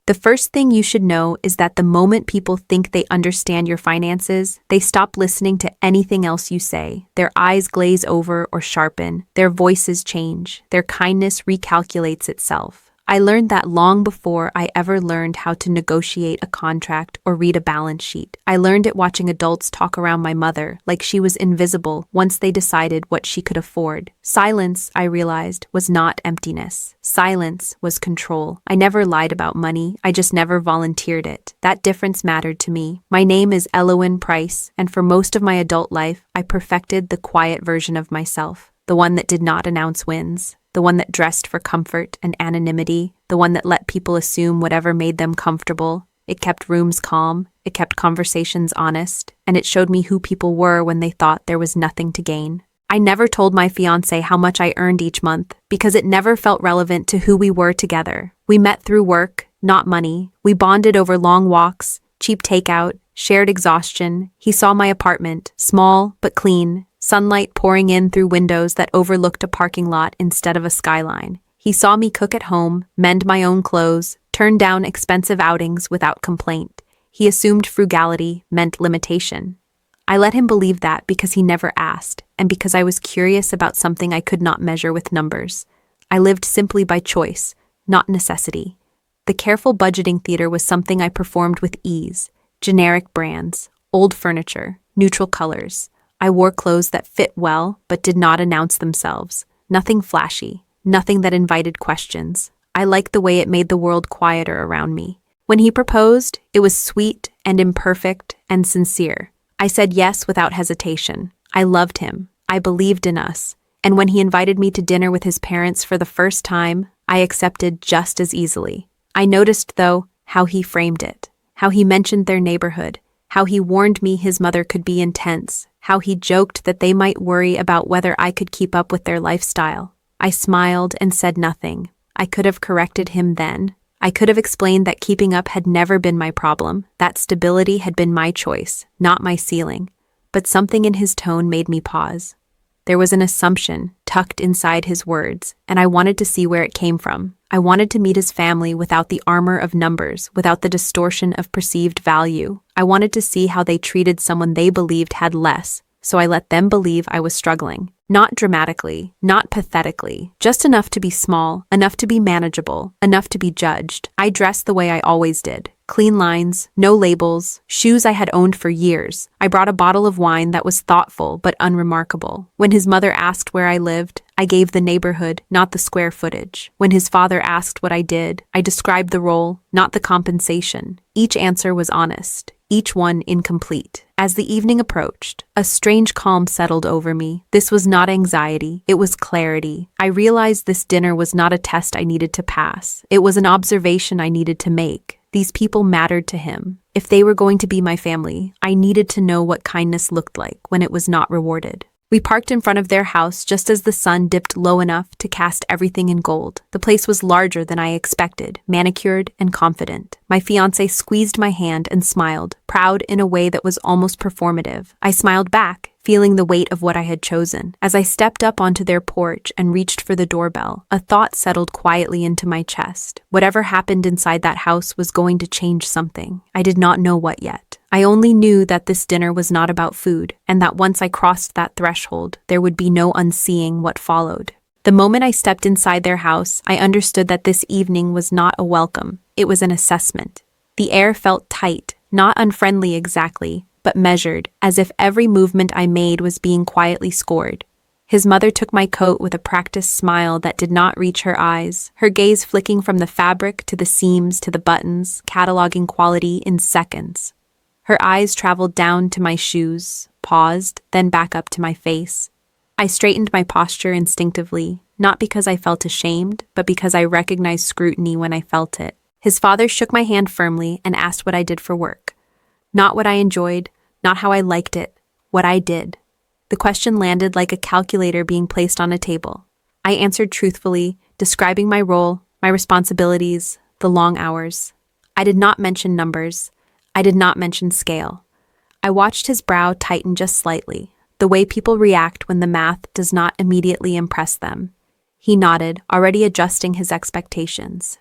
The first thing you should know is that the moment people think they understand your finances, they stop listening to anything else you say. Their eyes glaze over or sharpen, their voices change, their kindness recalculates itself. I learned that long before I ever learned how to negotiate a contract or read a balance sheet. I learned it watching adults talk around my mother like she was invisible once they decided what she could afford. Silence, I realized, was not emptiness. Silence was control. I never lied about money, I just never volunteered it. That difference mattered to me. My name is Elowen Price, and for most of my adult life, I perfected the quiet version of myself, the one that did not announce wins. The one that dressed for comfort and anonymity, the one that let people assume whatever made them comfortable. It kept rooms calm, it kept conversations honest, and it showed me who people were when they thought there was nothing to gain. I never told my fiancé how much I earned each month because it never felt relevant to who we were together. We met through work, not money. We bonded over long walks, cheap takeout, shared exhaustion. He saw my apartment, small but clean, sunlight pouring in through windows that overlooked a parking lot instead of a skyline. He saw me cook at home, mend my own clothes, turn down expensive outings without complaint. He assumed frugality meant limitation. I let him believe that because he never asked, and because I was curious about something I could not measure with numbers. I lived simply by choice, not necessity. The careful budgeting theater was something I performed with ease. Generic brands, old furniture, neutral colors. I wore clothes that fit well but did not announce themselves. Nothing flashy, nothing that invited questions. I liked the way it made the world quieter around me. When he proposed, it was sweet and imperfect and sincere. I said yes without hesitation. I loved him. I believed in us. And when he invited me to dinner with his parents for the first time, I accepted just as easily. I noticed, though, how he framed it, how he mentioned their neighborhood, how he warned me his mother could be intense, how he joked that they might worry about whether I could keep up with their lifestyle. I smiled and said nothing. I could have corrected him then. I could have explained that keeping up had never been my problem, that stability had been my choice, not my ceiling. But something in his tone made me pause. There was an assumption tucked inside his words, and I wanted to see where it came from. I wanted to meet his family without the armor of numbers, without the distortion of perceived value. I wanted to see how they treated someone they believed had less, so I let them believe I was struggling. Not dramatically, not pathetically, just enough to be small, enough to be manageable, enough to be judged. I dressed the way I always did. Clean lines, no labels, shoes I had owned for years. I brought a bottle of wine that was thoughtful but unremarkable. When his mother asked where I lived, I gave the neighborhood, not the square footage. When his father asked what I did, I described the role, not the compensation. Each answer was honest, each one incomplete. As the evening approached, a strange calm settled over me. This was not anxiety, it was clarity. I realized this dinner was not a test I needed to pass. It was an observation I needed to make. These people mattered to him. If they were going to be my family, I needed to know what kindness looked like when it was not rewarded. We parked in front of their house just as the sun dipped low enough to cast everything in gold. The place was larger than I expected, manicured and confident. My fiancé squeezed my hand and smiled, proud in a way that was almost performative. I smiled back, feeling the weight of what I had chosen. As I stepped up onto their porch and reached for the doorbell, a thought settled quietly into my chest. Whatever happened inside that house was going to change something. I did not know what yet. I only knew that this dinner was not about food, and that once I crossed that threshold, there would be no unseeing what followed. The moment I stepped inside their house, I understood that this evening was not a welcome. It was an assessment. The air felt tight, not unfriendly exactly, but measured, as if every movement I made was being quietly scored. His mother took my coat with a practiced smile that did not reach her eyes, her gaze flicking from the fabric to the seams to the buttons, cataloging quality in seconds. Her eyes traveled down to my shoes, paused, then back up to my face. I straightened my posture instinctively, not because I felt ashamed, but because I recognized scrutiny when I felt it. His father shook my hand firmly and asked what I did for work. Not what I enjoyed, not how I liked it, what I did. The question landed like a calculator being placed on a table. I answered truthfully, describing my role, my responsibilities, the long hours. I did not mention numbers. I did not mention scale. I watched his brow tighten just slightly, the way people react when the math does not immediately impress them. He nodded, already adjusting his expectations.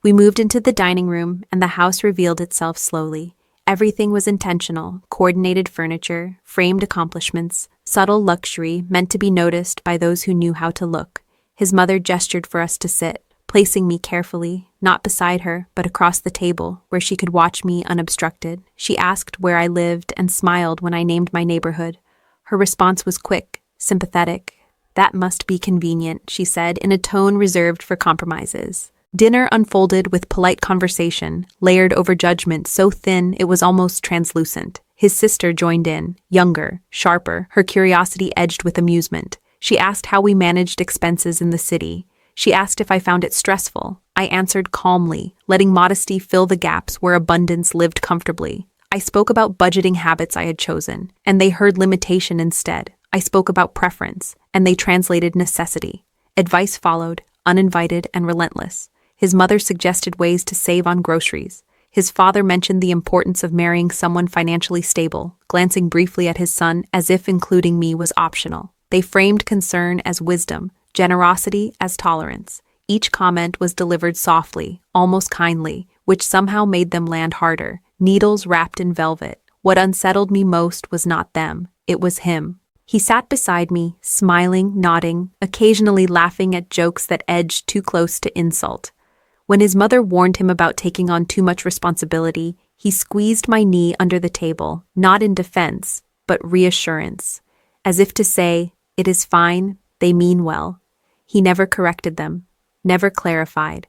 We moved into the dining room, and the house revealed itself slowly. Everything was intentional: coordinated furniture, framed accomplishments, subtle luxury meant to be noticed by those who knew how to look. His mother gestured for us to sit, placing me carefully, not beside her, but across the table, where she could watch me unobstructed. She asked where I lived and smiled when I named my neighborhood. Her response was quick, sympathetic. "That must be convenient," she said, in a tone reserved for compromises. Dinner unfolded with polite conversation, layered over judgment so thin it was almost translucent. His sister joined in, younger, sharper, her curiosity edged with amusement. She asked how we managed expenses in the city. She asked if I found it stressful. I answered calmly, letting modesty fill the gaps where abundance lived comfortably. I spoke about budgeting habits I had chosen, and they heard limitation instead. I spoke about preference, and they translated necessity. Advice followed, uninvited and relentless. His mother suggested ways to save on groceries. His father mentioned the importance of marrying someone financially stable, glancing briefly at his son as if including me was optional. They framed concern as wisdom, generosity as tolerance. Each comment was delivered softly, almost kindly, which somehow made them land harder, needles wrapped in velvet. What unsettled me most was not them, it was him. He sat beside me, smiling, nodding, occasionally laughing at jokes that edged too close to insult. When his mother warned him about taking on too much responsibility, he squeezed my knee under the table, not in defense, but reassurance. As if to say, "It is fine, they mean well." He never corrected them, never clarified,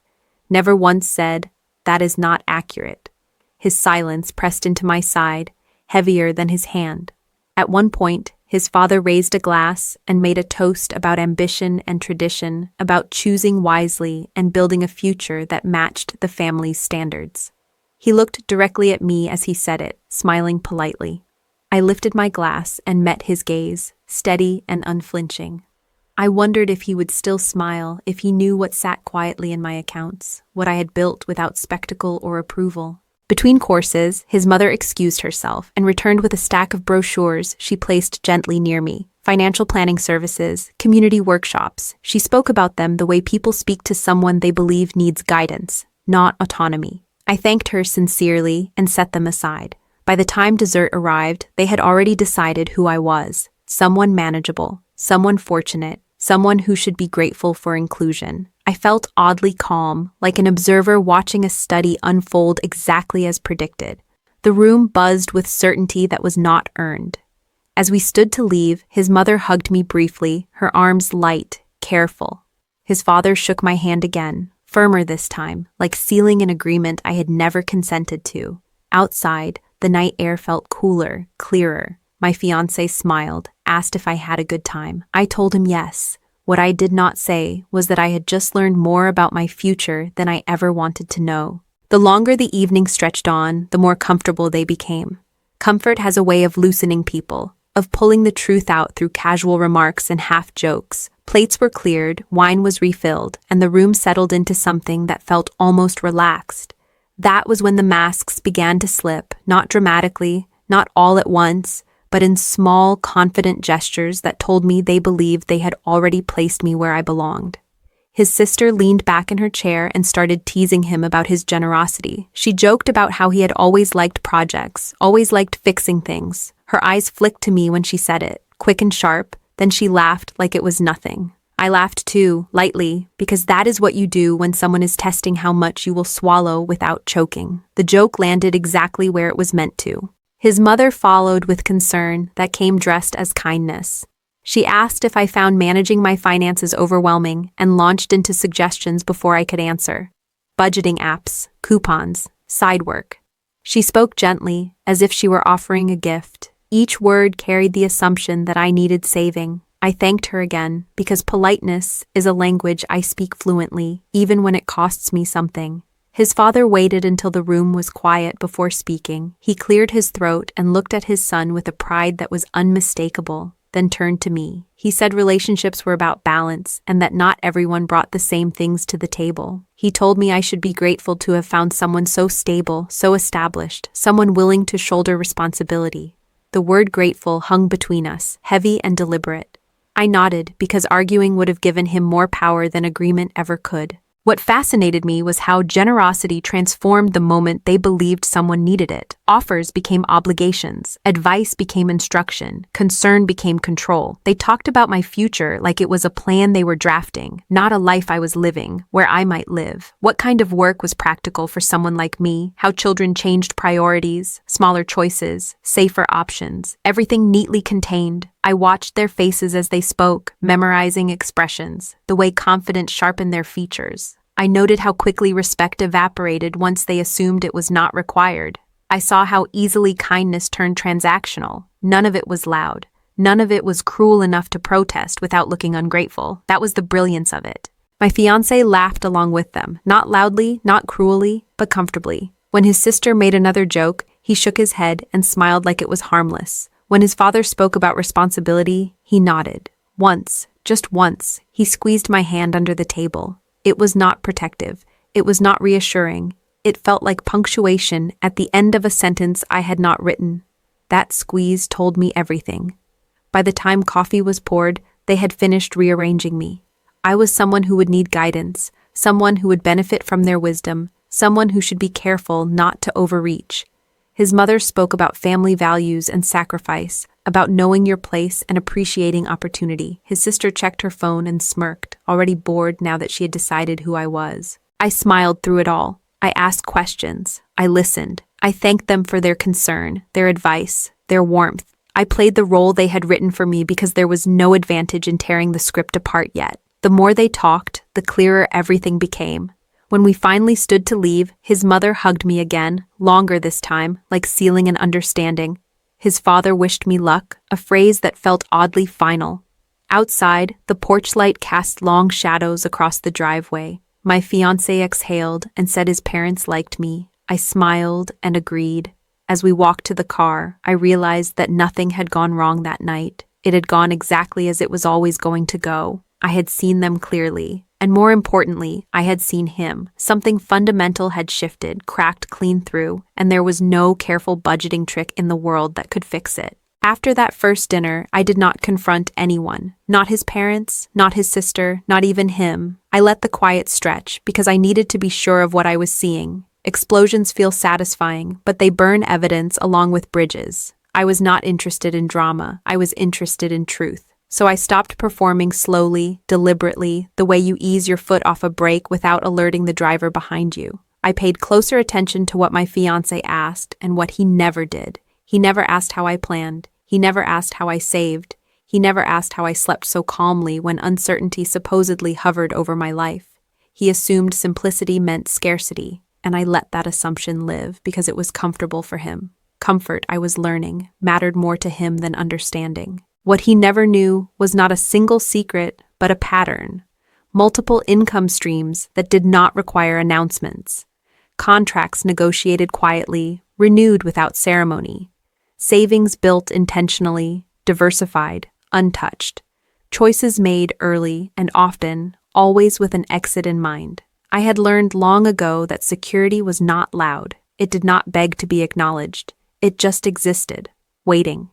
never once said, "That is not accurate." His silence pressed into my side, heavier than his hand. At one point, his father raised a glass and made a toast about ambition and tradition, about choosing wisely and building a future that matched the family's standards. He looked directly at me as he said it, smiling politely. I lifted my glass and met his gaze, steady and unflinching. I wondered if he would still smile, if he knew what sat quietly in my accounts, what I had built without spectacle or approval. Between courses, his mother excused herself and returned with a stack of brochures she placed gently near me. Financial planning services, community workshops. She spoke about them the way people speak to someone they believe needs guidance, not autonomy. I thanked her sincerely and set them aside. By the time dessert arrived, they had already decided who I was. Someone manageable, someone fortunate, someone who should be grateful for inclusion. I felt oddly calm, like an observer watching a study unfold exactly as predicted. The room buzzed with certainty that was not earned. As we stood to leave, his mother hugged me briefly, her arms light, careful. His father shook my hand again, firmer this time, like sealing an agreement I had never consented to. Outside, the night air felt cooler, clearer. My fiancé smiled, asked if I had a good time. I told him yes. What I did not say was that I had just learned more about my future than I ever wanted to know. The longer the evening stretched on, the more comfortable they became. Comfort has a way of loosening people, of pulling the truth out through casual remarks and half jokes. Plates were cleared, wine was refilled, and the room settled into something that felt almost relaxed. That was when the masks began to slip, not dramatically, not all at once, but in small, confident gestures that told me they believed they had already placed me where I belonged. His sister leaned back in her chair and started teasing him about his generosity. She joked about how he had always liked projects, always liked fixing things. Her eyes flicked to me when she said it, quick and sharp, then she laughed like it was nothing. I laughed too, lightly, because that is what you do when someone is testing how much you will swallow without choking. The joke landed exactly where it was meant to. His mother followed with concern that came dressed as kindness. She asked if I found managing my finances overwhelming and launched into suggestions before I could answer. Budgeting apps, coupons, side work. She spoke gently, as if she were offering a gift. Each word carried the assumption that I needed saving. I thanked her again, because politeness is a language I speak fluently, even when it costs me something. His father waited until the room was quiet before speaking. He cleared his throat and looked at his son with a pride that was unmistakable, then turned to me. He said relationships were about balance and that not everyone brought the same things to the table. He told me I should be grateful to have found someone so stable, so established, someone willing to shoulder responsibility. The word grateful hung between us, heavy and deliberate. I nodded because arguing would have given him more power than agreement ever could. What fascinated me was how generosity transformed the moment they believed someone needed it. Offers became obligations, advice became instruction, concern became control. They talked about my future like it was a plan they were drafting, not a life I was living, where I might live. What kind of work was practical for someone like me? How children changed priorities, smaller choices, safer options, everything neatly contained. I watched their faces as they spoke, memorizing expressions, the way confidence sharpened their features. I noted how quickly respect evaporated once they assumed it was not required. I saw how easily kindness turned transactional. None of it was loud. None of it was cruel enough to protest without looking ungrateful. That was the brilliance of it. My fiancé laughed along with them, not loudly, not cruelly, but comfortably. When his sister made another joke, he shook his head and smiled like it was harmless. When his father spoke about responsibility, he nodded. Once, just once, he squeezed my hand under the table. It was not protective. It was not reassuring. It felt like punctuation at the end of a sentence I had not written. That squeeze told me everything. By the time coffee was poured, they had finished rearranging me. I was someone who would need guidance, someone who would benefit from their wisdom, someone who should be careful not to overreach. His mother spoke about family values and sacrifice, about knowing your place and appreciating opportunity. His sister checked her phone and smirked, already bored now that she had decided who I was. I smiled through it all. I asked questions. I listened. I thanked them for their concern, their advice, their warmth. I played the role they had written for me because there was no advantage in tearing the script apart yet. The more they talked, the clearer everything became. When we finally stood to leave, his mother hugged me again, longer this time, like sealing an understanding. His father wished me luck, a phrase that felt oddly final. Outside, the porch light cast long shadows across the driveway. My fiancé exhaled and said his parents liked me. I smiled and agreed. As we walked to the car, I realized that nothing had gone wrong that night. It had gone exactly as it was always going to go. I had seen them clearly. And more importantly, I had seen him. Something fundamental had shifted, cracked clean through, and there was no careful budgeting trick in the world that could fix it. After that first dinner, I did not confront anyone. Not his parents, not his sister, not even him. I let the quiet stretch because I needed to be sure of what I was seeing. Explosions feel satisfying, but they burn evidence along with bridges. I was not interested in drama. I was interested in truth. So I stopped performing slowly, deliberately, the way you ease your foot off a brake without alerting the driver behind you. I paid closer attention to what my fiancé asked and what he never did. He never asked how I planned. He never asked how I saved. He never asked how I slept so calmly when uncertainty supposedly hovered over my life. He assumed simplicity meant scarcity, and I let that assumption live because it was comfortable for him. Comfort, I was learning, mattered more to him than understanding. What he never knew was not a single secret, but a pattern. Multiple income streams that did not require announcements. Contracts negotiated quietly, renewed without ceremony. Savings built intentionally, diversified, untouched. Choices made early and often, always with an exit in mind. I had learned long ago that security was not loud. It did not beg to be acknowledged. It just existed, waiting.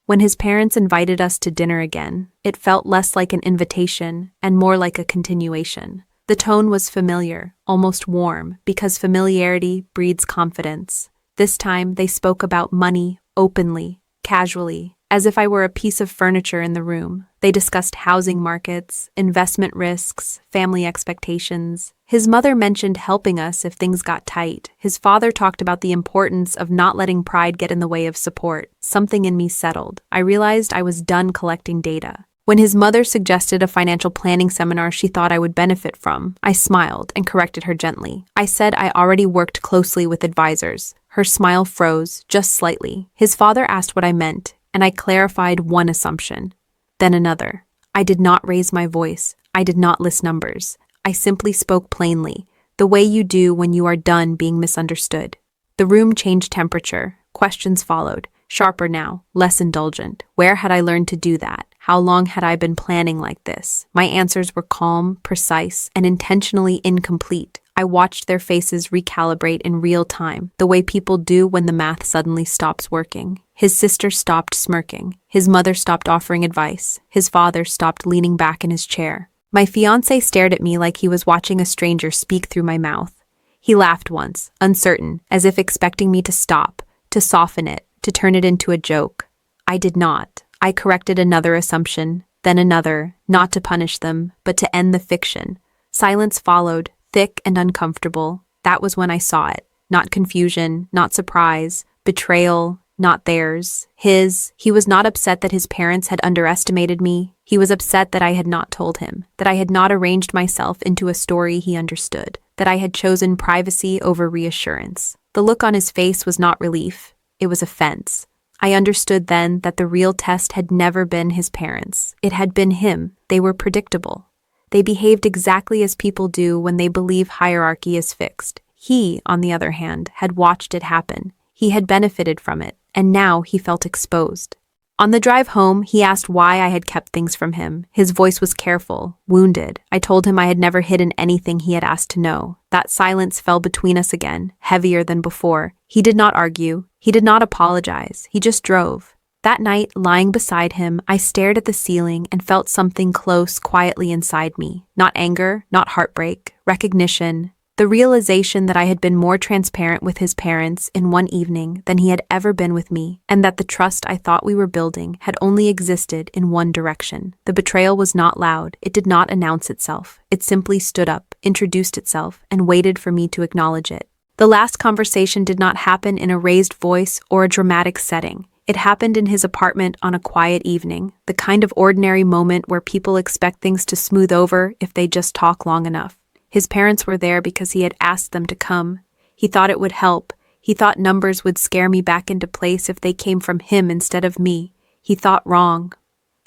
When his parents invited us to dinner again, it felt less like an invitation and more like a continuation. The tone was familiar, almost warm, because familiarity breeds confidence. This time, they spoke about money openly, casually, as if I were a piece of furniture in the room. They discussed housing markets, investment risks, family expectations. His mother mentioned helping us if things got tight. His father talked about the importance of not letting pride get in the way of support. Something in me settled. I realized I was done collecting data. When his mother suggested a financial planning seminar she thought I would benefit from, I smiled and corrected her gently. I said I already worked closely with advisors. Her smile froze, just slightly. His father asked what I meant, and I clarified one assumption, then another. I did not raise my voice. I did not list numbers. I simply spoke plainly, the way you do when you are done being misunderstood. The room changed temperature. Questions followed, sharper now, less indulgent. Where had I learned to do that? How long had I been planning like this? My answers were calm, precise, and intentionally incomplete. I watched their faces recalibrate in real time, the way people do when the math suddenly stops working. His sister stopped smirking. His mother stopped offering advice. His father stopped leaning back in his chair. My fiancé stared at me like he was watching a stranger speak through my mouth. He laughed once, uncertain, as if expecting me to stop, to soften it, to turn it into a joke. I did not. I corrected another assumption, then another, not to punish them, but to end the fiction. Silence followed, thick and uncomfortable. That was when I saw it. Not confusion, not surprise, betrayal, not theirs. His. He was not upset that his parents had underestimated me. He was upset that I had not told him, that I had not arranged myself into a story he understood, that I had chosen privacy over reassurance. The look on his face was not relief, it was offense. I understood then that the real test had never been his parents. It had been him. They were predictable. They behaved exactly as people do when they believe hierarchy is fixed. He, on the other hand, had watched it happen. He had benefited from it, and now he felt exposed. On the drive home, he asked why I had kept things from him. His voice was careful, wounded. I told him I had never hidden anything he had asked to know. That silence fell between us again, heavier than before. He did not argue. He did not apologize. He just drove. That night, lying beside him, I stared at the ceiling and felt something close quietly inside me. Not anger, not heartbreak, recognition. The realization that I had been more transparent with his parents in one evening than he had ever been with me, and that the trust I thought we were building had only existed in one direction. The betrayal was not loud. It did not announce itself. It simply stood up, introduced itself, and waited for me to acknowledge it. The last conversation did not happen in a raised voice or a dramatic setting. It happened in his apartment on a quiet evening, the kind of ordinary moment where people expect things to smooth over if they just talk long enough. His parents were there because he had asked them to come. He thought it would help. He thought numbers would scare me back into place if they came from him instead of me. He thought wrong.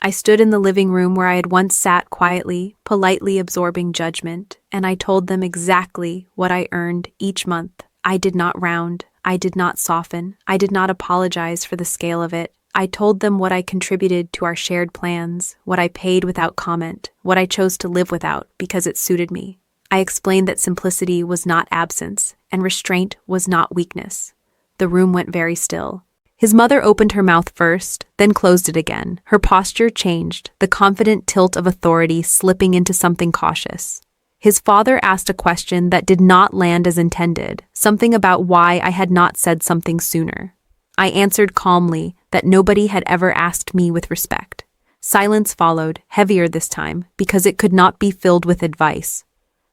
I stood in the living room where I had once sat quietly, politely absorbing judgment, and I told them exactly what I earned each month. I did not round. I did not soften. I did not apologize for the scale of it. I told them what I contributed to our shared plans, what I paid without comment, what I chose to live without because it suited me. I explained that simplicity was not absence, and restraint was not weakness. The room went very still. His mother opened her mouth first, then closed it again. Her posture changed, the confident tilt of authority slipping into something cautious. His father asked a question that did not land as intended, something about why I had not said something sooner. I answered calmly that nobody had ever asked me with respect. Silence followed, heavier this time, because it could not be filled with advice.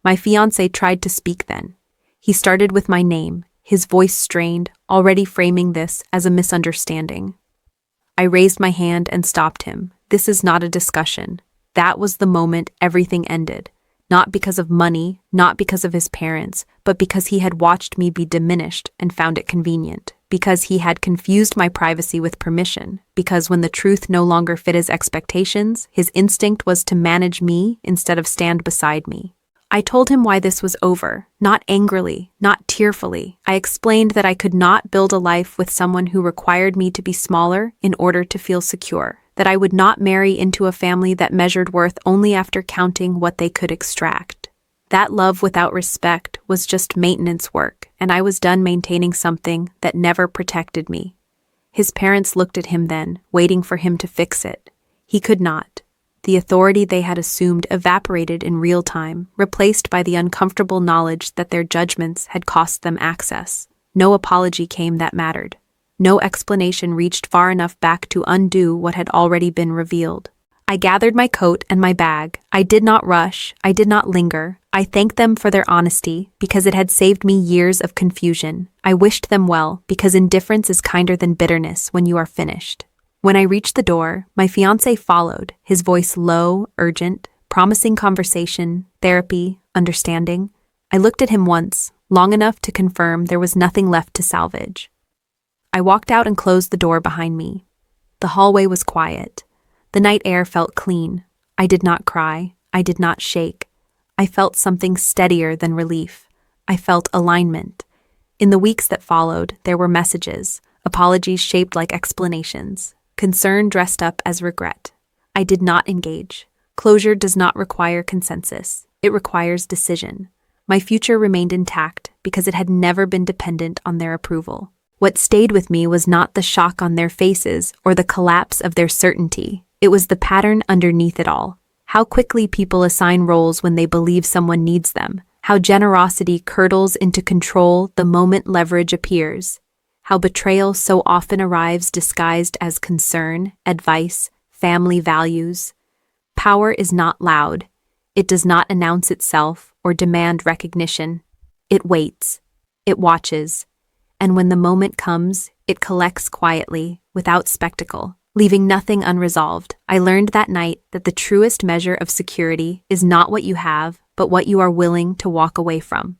My fiancé tried to speak then. He started with my name, his voice strained, already framing this as a misunderstanding. I raised my hand and stopped him. This is not a discussion. That was the moment everything ended. Not because of money, not because of his parents, but because he had watched me be diminished and found it convenient. Because he had confused my privacy with permission. Because when the truth no longer fit his expectations, his instinct was to manage me instead of stand beside me. I told him why this was over, not angrily, not tearfully. I explained that I could not build a life with someone who required me to be smaller in order to feel secure, that I would not marry into a family that measured worth only after counting what they could extract. That love without respect was just maintenance work, and I was done maintaining something that never protected me. His parents looked at him then, waiting for him to fix it. He could not. The authority they had assumed evaporated in real time, replaced by the uncomfortable knowledge that their judgments had cost them access. No apology came that mattered. No explanation reached far enough back to undo what had already been revealed. I gathered my coat and my bag. I did not rush. I did not linger. I thanked them for their honesty because it had saved me years of confusion. I wished them well because indifference is kinder than bitterness when you are finished. When I reached the door, my fiancé followed, his voice low, urgent, promising conversation, therapy, understanding. I looked at him once, long enough to confirm there was nothing left to salvage. I walked out and closed the door behind me. The hallway was quiet. The night air felt clean. I did not cry. I did not shake. I felt something steadier than relief. I felt alignment. In the weeks that followed, there were messages, apologies shaped like explanations. Concern dressed up as regret. I did not engage. Closure does not require consensus. It requires decision. My future remained intact because it had never been dependent on their approval. What stayed with me was not the shock on their faces or the collapse of their certainty. It was the pattern underneath it all. How quickly people assign roles when they believe someone needs them. How generosity curdles into control the moment leverage appears. How betrayal so often arrives disguised as concern, advice, family values. Power is not loud. It does not announce itself or demand recognition. It waits. It watches. And when the moment comes, it collects quietly, without spectacle, leaving nothing unresolved. I learned that night that the truest measure of security is not what you have, but what you are willing to walk away from.